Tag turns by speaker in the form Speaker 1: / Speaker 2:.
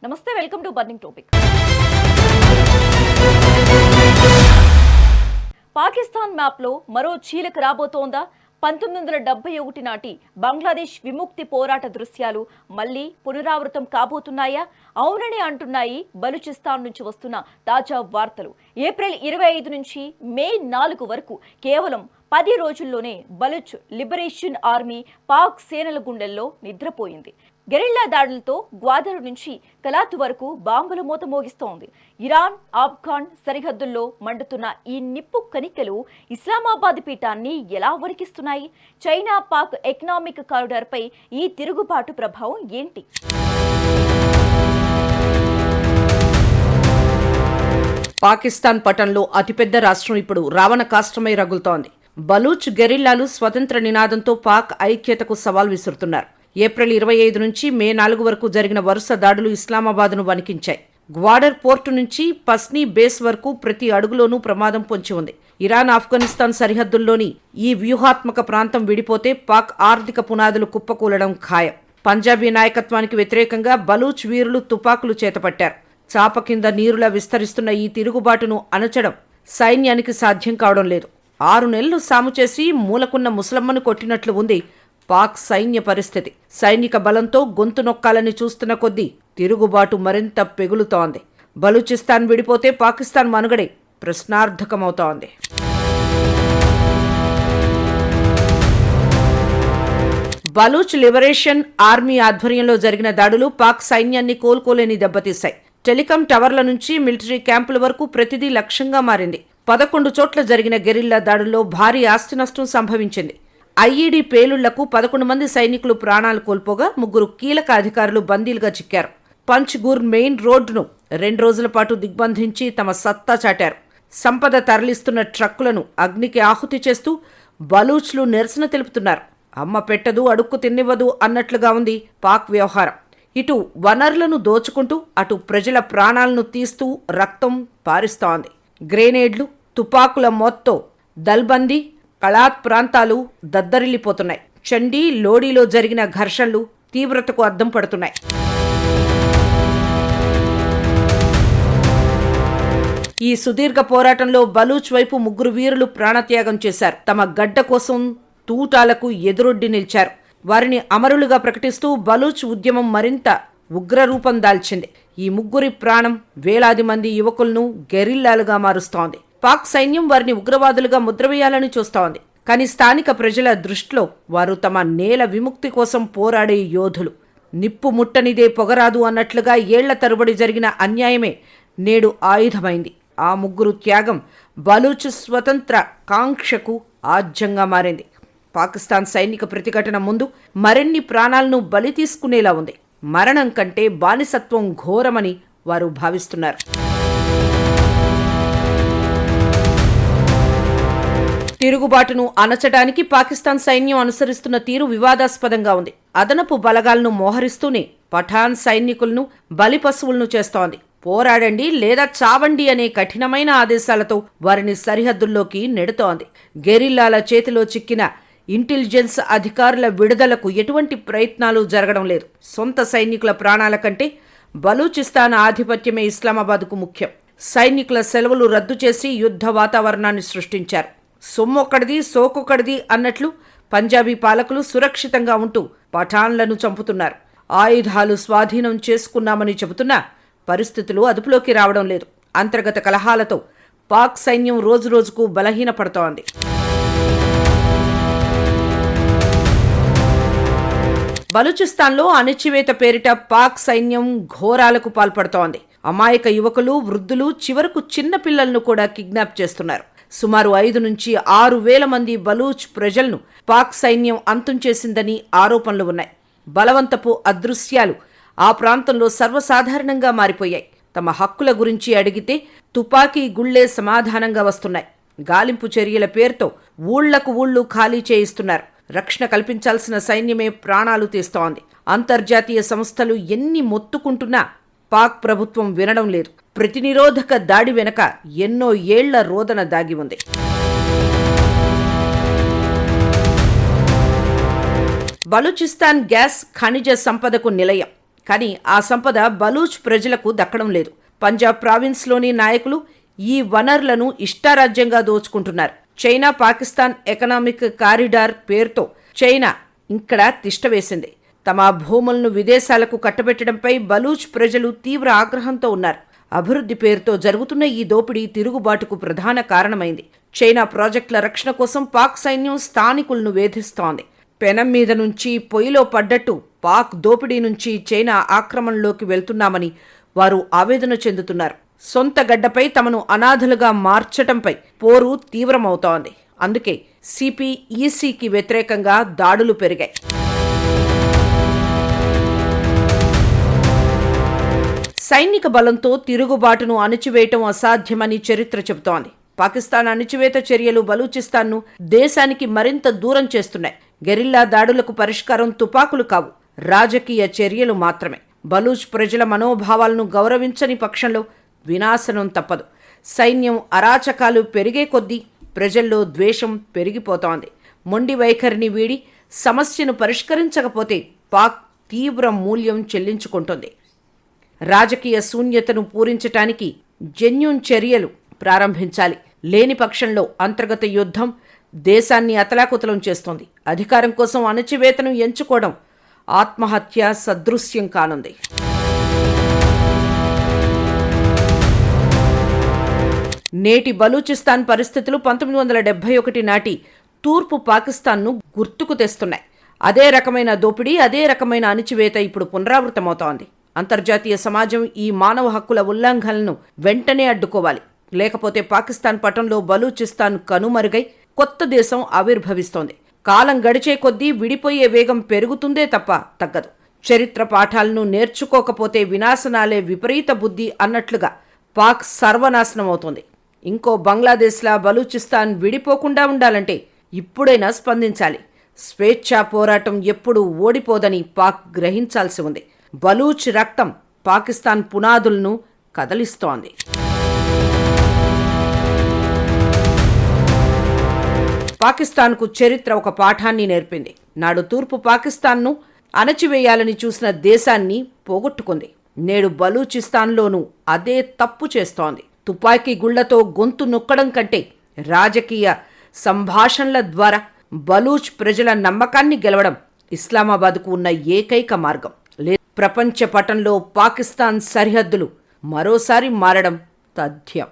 Speaker 1: నమస్తే, welcome to burning topic. Pakistan మ్యాప్లో మరో చీలిక రాబోతోందా? 1971 నాటి బంగ్లాదేశ్ విముక్తి పోరాట దృశ్యాలు మళ్లీ పునరావృతం కాబోతున్నాయా? అవునని అంటున్నాయి బలూచిస్తాన్ నుంచి వస్తున్న తాజా వార్తలు. ఏప్రిల్ 25 నుంచి మే 4 వరకు కేవలం 10 రోజుల్లోనే బలూచ్ లిబరేషన్ ఆర్మీ పాక్ సేనల గుండెల్లో నిద్రపోయింది. గెరిల్లా దాడులతో గ్వాదర్ నుంచి కలాత్ వరకు బాంబుల మూత మోగిస్తోంది. ఇరాన్, ఆఫ్ఘాన్ సరిహద్దుల్లో మండుతున్న ఈ నిప్పు కణికలు ఇస్లామాబాద్ పీఠాన్ని ఎలా వణికిస్తున్నాయి? చైనా పాక్ ఎకనామిక్ కారిడార్ పై ఈ తిరుగుబాటు ప్రభావం ఏంటి?
Speaker 2: పాకిస్తాన్ పటంలో అతిపెద్ద రాష్ట్రం ఇప్పుడు రావణ కాష్టమై రగులుతోంది. బలూచ్ గెరిల్లాలు స్వతంత్ర నినాదంతో పాక్ ఐక్యతకు సవాల్ విసురుతున్నారు. ఏప్రిల్ 25 నుంచి మే 4 వరకు జరిగిన వరుస దాడులు ఇస్లామాబాద్ను వణికించాయి. గ్వాడర్ పోర్టు నుంచి పస్నీ బేస్ వరకు ప్రతి అడుగులోనూ ప్రమాదం పొంచి ఉంది. ఇరాన్, ఆఫ్ఘనిస్తాన్ సరిహద్దుల్లోని ఈ వ్యూహాత్మక ప్రాంతం విడిపోతే పాక్ ఆర్థిక పునాదులు కుప్పకూలడం ఖాయం. పంజాబీ నాయకత్వానికి వ్యతిరేకంగా బలూచ్ వీరులు తుపాకులు చేతపట్టారు. చాప కింద నీరులా విస్తరిస్తున్న ఈ తిరుగుబాటును అణచడం సైన్యానికి సాధ్యం కావడం లేదు. 6 నెలలు సాము చేసి మూలకున్న ముసలమ్మను కొట్టినట్లు ఉంది పాక్ సైన్య పరిస్థితి. సైనిక బలంతో గొంతు నొక్కాలని చూస్తున్న కొద్దీ తిరుగుబాటు మరింత పెగులుతోంది. బలూచిస్తాన్ విడిపోతే పాకిస్తాన్ మనుగడే ప్రశ్నార్థకమవుతోంది. బలూచ్ లిబరేషన్ ఆర్మీ ఆధ్వర్యంలో జరిగిన దాడులు పాక్ సైన్యాన్ని కోలుకోలేని దెబ్బతీశాయి. టెలికాం టవర్ల నుంచి మిలిటరీ క్యాంపుల వరకు ప్రతిదీ లక్ష్యంగా మారింది. 11 చోట్ల జరిగిన గెరిల్లా దాడుల్లో భారీ ఆస్తి నష్టం సంభవించింది. ఐఈడీ పేలుళ్లకు 11 మంది సైనికులు ప్రాణాలు కోల్పోగా 3 కీలక అధికారులు బందీలుగా చిక్కారు. పంచ్గూర్ మెయిన్ రోడ్డును 2 రోజుల పాటు దిగ్బంధించి తమ సత్తా చాటారు. సంపద తరలిస్తున్న ట్రక్కులను అగ్నికి ఆహుతి చేస్తూ బలూచ్లు నిరసన తెలుపుతున్నారు. అమ్మ పెట్టదు, అడుక్కు తిన్నివ్వదు అన్నట్లుగా ఉంది పాక్ వ్యవహారం. ఇటు వనరులను దోచుకుంటూ అటు ప్రజల ప్రాణాలను తీస్తూ రక్తం పారిస్తోంది. గ్రెనేడ్లు, తుపాకుల మోత్తో దల్బందీ, కళాత్ ప్రాంతాలు దద్దరిల్లిపోతున్నాయి. చండీ, లోడీలో జరిగిన ఘర్షణలు తీవ్రతకు అద్దం పడుతున్నాయి. ఈ సుదీర్ఘ పోరాటంలో బలూచ్ వైపు 3 వీరులు ప్రాణత్యాగం చేశారు. తమ గడ్డ కోసం తూటాలకు ఎదురొడ్డి నిలిచారు. వారిని అమరులుగా ప్రకటిస్తూ బలూచ్ ఉద్యమం మరింత ఉగ్రరూపం దాల్చింది. ఈ 3 ప్రాణం వేలాది మంది యువకులను గెరిల్లాలుగా మారుస్తోంది. పాక్ సైన్యం వారిని ఉగ్రవాదులుగా ముద్రవేయాలని చూస్తోంది. కానీ స్థానిక ప్రజల దృష్టిలో వారు తమ నేల విముక్తి కోసం పోరాడే యోధులు. నిప్పు ముట్టనిదే పొగరాదు అన్నట్లుగా ఏళ్ల తరబడి జరిగిన అన్యాయమే నేడు ఆయుధమైంది. ఆ 3 త్యాగం బలూచ్ స్వతంత్ర కాంక్షకు ఆజ్యంగా మారింది. పాకిస్తాన్ సైనిక ప్రతిఘటన ముందు మరిన్ని ప్రాణాలను బలి తీసుకునేలా ఉంది. మరణం కంటే బానిసత్వం ఘోరమని వారు భావిస్తున్నారు. తిరుగుబాటును అణచడానికి పాకిస్తాన్ సైన్యం అనుసరిస్తున్న తీరు వివాదాస్పదంగా ఉంది. అదనపు బలగాలను మోహరిస్తూనే పఠాన్ సైనికులను బలిపశువులను చేస్తోంది. పోరాడండి లేదా చావండి అనే కఠినమైన ఆదేశాలతో వారిని సరిహద్దుల్లోకి నెడుతోంది. గెరిల్లాల చేతిలో చిక్కిన ఇంటెలిజెన్స్ అధికారుల విడుదలకు ఎటువంటి ప్రయత్నాలు జరగడం లేదు. సొంత సైనికుల ప్రాణాల కంటే బలూచిస్తాన్ ఆధిపత్యమే ఇస్లామాబాద్కు ముఖ్యం. సైనికుల సెలవులు రద్దు చేసి యుద్ధ వాతావరణాన్ని సృష్టించారు. సొమ్మొక్కడిది సోకొక్కడిది అన్నట్లు పంజాబీ పాలకులు సురక్షితంగా ఉంటూ పఠాన్లను చంపుతున్నారు. ఆయుధాలు స్వాధీనం చేసుకున్నామని చెబుతున్నా పరిస్థితులు అదుపులోకి రావడం లేదు. అంతర్గత కలహాలతో పాక్ సైన్యం రోజురోజుకు బలహీనపడుతోంది. బలూచిస్తాన్లో అణచివేత పేరిట పాక్ సైన్యం ఘోరాలకు పాల్పడుతోంది. అమాయక యువకులు, వృద్ధులు, చివరకు చిన్న పిల్లలను కూడా కిడ్నాప్ చేస్తున్నారు. సుమారు 5 నుంచి 6 వేల మంది బలూచ్ ప్రజలను పాక్ సైన్యం అంతం చేసిందని ఆరోపణలు ఉన్నాయి. బలవంతపు అదృశ్యాలు ఆ ప్రాంతంలో సర్వసాధారణంగా మారిపోయాయి. తమ హక్కుల గురించి అడిగితే తుపాకీ గుళ్లే సమాధానంగా వస్తున్నాయి. గాలింపు చర్యల పేరుతో ఊళ్లకు ఊళ్లు ఖాళీ చేయిస్తున్నారు. రక్షణ కల్పించాల్సిన సైన్యమే ప్రాణాలు తీస్తోంది. అంతర్జాతీయ సంస్థలు ఎన్ని మొత్తుకుంటున్నా పాక్ ప్రభుత్వం వినడం లేదు. ప్రతినిరోధక దాడి వెనక ఎన్నో ఏళ్ల రోదన దాగి ఉంది. బలూచిస్తాన్ గ్యాస్ ఖనిజ సంపదకు నిలయం. కానీ ఆ సంపద బలూచ్ ప్రజలకు దక్కడం లేదు. పంజాబ్ ప్రావిన్స్లోని నాయకులు ఈ వనరులను ఇష్టారాజ్యంగా దోచుకుంటున్నారు. చైనా పాకిస్తాన్ ఎకనామిక్ కారిడార్ పేరుతో చైనా ఇక్కడ తిష్టవేసింది. తమ భూములను విదేశాలకు కట్టబెట్టడంపై బలూచ్ ప్రజలు తీవ్ర ఆగ్రహంతో ఉన్నారు. అభివృద్ధి పేరుతో జరుగుతున్న ఈ దోపిడీ తిరుగుబాటుకు ప్రధాన కారణమైంది. చైనా ప్రాజెక్టుల రక్షణ కోసం పాక్ సైన్యం స్థానికులను వేధిస్తోంది. పెనం మీద నుంచి పొయ్యిలో పడ్డట్టు పాక్ దోపిడీ నుంచి చైనా ఆక్రమణలోకి వెళ్తున్నామని వారు ఆవేదన చెందుతున్నారు. సొంత గడ్డపై తమను అనాథలుగా మార్చటంపై పోరు తీవ్రమవుతోంది. అందుకే సిపిఈసికి వ్యతిరేకంగా దాడులు పెరిగాయి. సైనిక బలంతో తిరుగుబాటును అణిచివేయటం అసాధ్యమని చరిత్ర చెబుతోంది. పాకిస్తాన్ అణిచివేత చర్యలు బలూచిస్తాన్ను దేశానికి మరింత దూరం చేస్తున్నాయి. గెరిల్లా దాడులకు పరిష్కారం తుపాకులు కావు, రాజకీయ చర్యలు మాత్రమే. బలూచ్ ప్రజల మనోభావాలను గౌరవించని పక్షంలో వినాశనం తప్పదు. సైన్యం అరాచకాలు పెరిగే కొద్దీ ప్రజల్లో ద్వేషం పెరిగిపోతోంది. మొండి వైఖరిని వీడి సమస్యను పరిష్కరించకపోతే పాక్ తీవ్ర మూల్యం చెల్లించుకుంటుంది. రాజకీయ శూన్యతను పూరించటానికి జెన్యూన్ చర్యలు ప్రారంభించాలి. లేని పక్షంలో అంతర్గత యుద్ధం దేశాన్ని అతలాకుతలం చేస్తోంది. అధికారం కోసం అణచివేతను ఎంచుకోవడం ఆత్మహత్య సదృశ్యం కానుంది. నేటి బలూచిస్తాన్ పరిస్థితులు 1971 నాటి తూర్పు పాకిస్తాన్ను గుర్తుకు తెస్తున్నాయి. అదే రకమైన దోపిడీ, అదే రకమైన అణిచివేత ఇప్పుడు పునరావృతమవుతోంది. అంతర్జాతీయ సమాజం ఈ మానవ హక్కుల ఉల్లంఘనలను వెంటనే అడ్డుకోవాలి. లేకపోతే పాకిస్తాన్ పటంలో బలూచిస్తాన్ కనుమరుగై కొత్త దేశం ఆవిర్భవిస్తోంది. కాలం గడిచే కొద్దీ విడిపోయే వేగం పెరుగుతుందే తప్ప తగ్గదు. చరిత్ర పాఠాలను నేర్చుకోకపోతే వినాశనాలే విపరీత బుద్ధి అన్నట్లుగా పాక్ సర్వనాశనం అవుతోంది. ఇంకో బంగ్లాదేశ్లా బలూచిస్తాన్ విడిపోకుండా ఉండాలంటే ఇప్పుడైనా స్పందించాలి. స్వేచ్ఛా పోరాటం ఎప్పుడూ ఓడిపోదని పాక్ గ్రహించాల్సి ఉంది. బలూచ్ రక్తం పాకిస్తాన్ పునాదులను కదలిస్తోంది. పాకిస్తాన్కు చరిత్ర ఒక పాఠాన్ని నేర్పింది. నాడు తూర్పు పాకిస్తాన్ను అణచివేయాలని చూసిన దేశాన్ని పోగొట్టుకుంది. నేడు బలూచిస్తాన్లోనూ అదే తప్పు చేస్తోంది. తుపాకీ గుళ్లతో గొంతు నొక్కడం కంటే రాజకీయ సంభాషణల ద్వారా బలూచ్ ప్రజల నమ్మకాన్ని గెలవడం ఇస్లామాబాద్కు ఉన్న ఏకైక మార్గం. ప్రపంచ పటంలో పాకిస్తాన్ సరిహద్దులు మరోసారి మారడం తథ్యం.